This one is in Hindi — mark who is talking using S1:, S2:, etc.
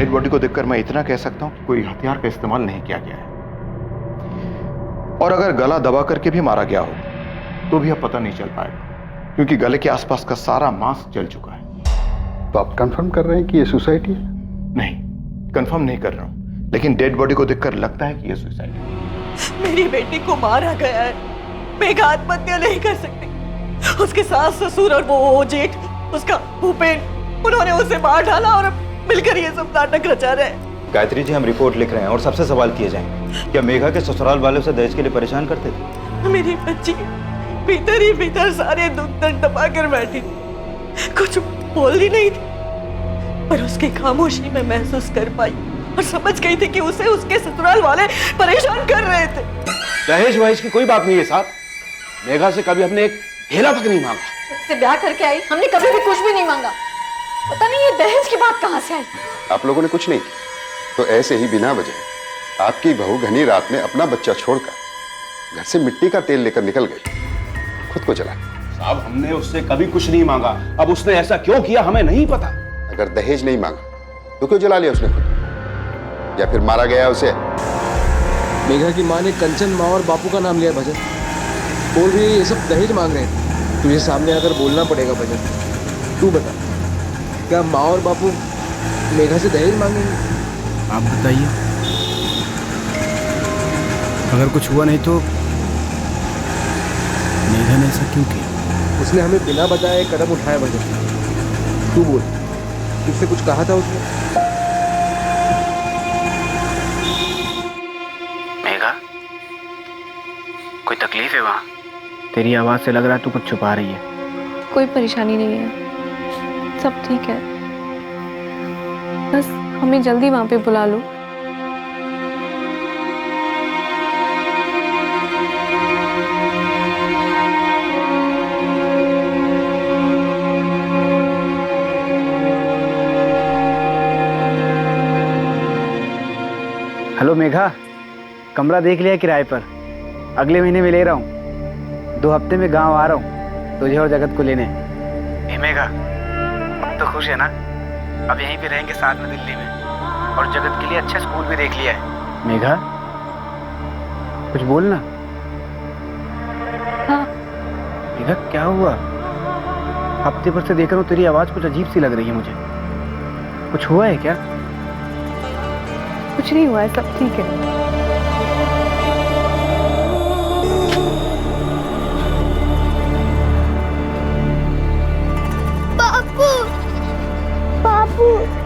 S1: डेड बॉडी को देखकर मैं इतना कह सकता हूं कि कोई हथियार का इस्तेमाल नहीं किया गया है। और अगर गला दबा करके भी मारा गया हो तो भी अब पता नहीं चल पाएगा, क्योंकि गले के आसपास का सारा मांस जल चुका है।
S2: तो आप कंफर्म कर रहे हैं कि ये सुसाइड है?
S1: नहीं, कंफर्म नहीं कर रहा हूं, लेकिन डेड बॉडी को देखकर लगता है कि यह सुसाइड है।
S3: मेरी बेटी को मारा गया है, मेघा आत्महत्या नहीं कर सकती। उसके सास ससुर और वो जेठ, उसका भूपेन, उन्होंने उसे मार डाला और अब मिलकर ये सब नाटक रचा रहे हैं।
S4: गायत्री जी, हम रिपोर्ट लिख रहे हैं और सबसे सवाल किए जाएंगे। क्या मेघा के ससुराल वाले उसे दहेज के लिए परेशान करते थे?
S3: मेरी बच्ची भीतर ही भीतर सारे दुख दर्द दबा कर बैठी थी, कुछ बोल ही नहीं थी, पर उसकी खामोशी में महसूस कर पाई और समझ गई थी कि उसे उसके ससुराल वाले परेशान कर रहे थे।
S5: दहेज वहेज की कोई बात नहीं है साहब। मेघा से कभी हमने एक ढेला तक नहीं मांगा।
S6: उससे ब्याह करके आई, हमने कभी भी कुछ भी नहीं मांगा। पता नहीं ये दहेज की बात कहां से आई।
S2: आप लोगों ने कुछ नहीं किया तो ऐसे ही बिना वजह आपकी बहू घनी रात में अपना बच्चा छोड़कर घर से मिट्टी का तेल लेकर निकल गई, खुद को जला।
S5: साहब, हमने उससे कभी कुछ नहीं मांगा। अब उसने ऐसा क्यों किया हमें नहीं पता।
S2: अगर दहेज नहीं मांगा तो क्यों जला लिया उसने खुद, या फिर मारा गया उसे?
S7: मेघा की माँ ने कंचन माँ और बापू का नाम लिया भजन। बोल रही है ये सब दहेज मांग रहे हैं। तुझे सामने आकर बोलना पड़ेगा भजन। तू बता, क्या माँ और बापू मेघा से दहेज मांगेंगे?
S8: आप बताइए। अगर कुछ हुआ नहीं तो मेघा ने ऐसा क्यों किया?
S7: उसने हमें बिना बताए कदम उठाया भजन। तू बोल, तुझसे कुछ कहा था उसने?
S8: मेघा, कोई तकलीफ है वहाँ? तेरी आवाज से लग रहा है तू कुछ छुपा रही है।
S6: कोई परेशानी नहीं है, सब ठीक है। बस हमें जल्दी वहां पे बुला लो।
S8: हेलो मेघा, कमरा देख लिया किराए पर? अगले महीने में ले रहा हूँ। 2 हफ्ते में गांव आ रहा हूँ तुझे और जगत को लेने। ए मेघा, अब तो खुश है ना? अब यहीं पे रहेंगे साथ में दिल्ली में, और जगत के लिए अच्छा स्कूल भी देख लिया है। मेघा, कुछ बोलना।
S6: हाँ।
S8: मेघा, क्या हुआ? हफ्ते भर से देख रहा हूँ तेरी आवाज कुछ अजीब सी लग रही है मुझे। कुछ हुआ है क्या?
S6: कुछ नहीं हुआ है, सब ठीक है।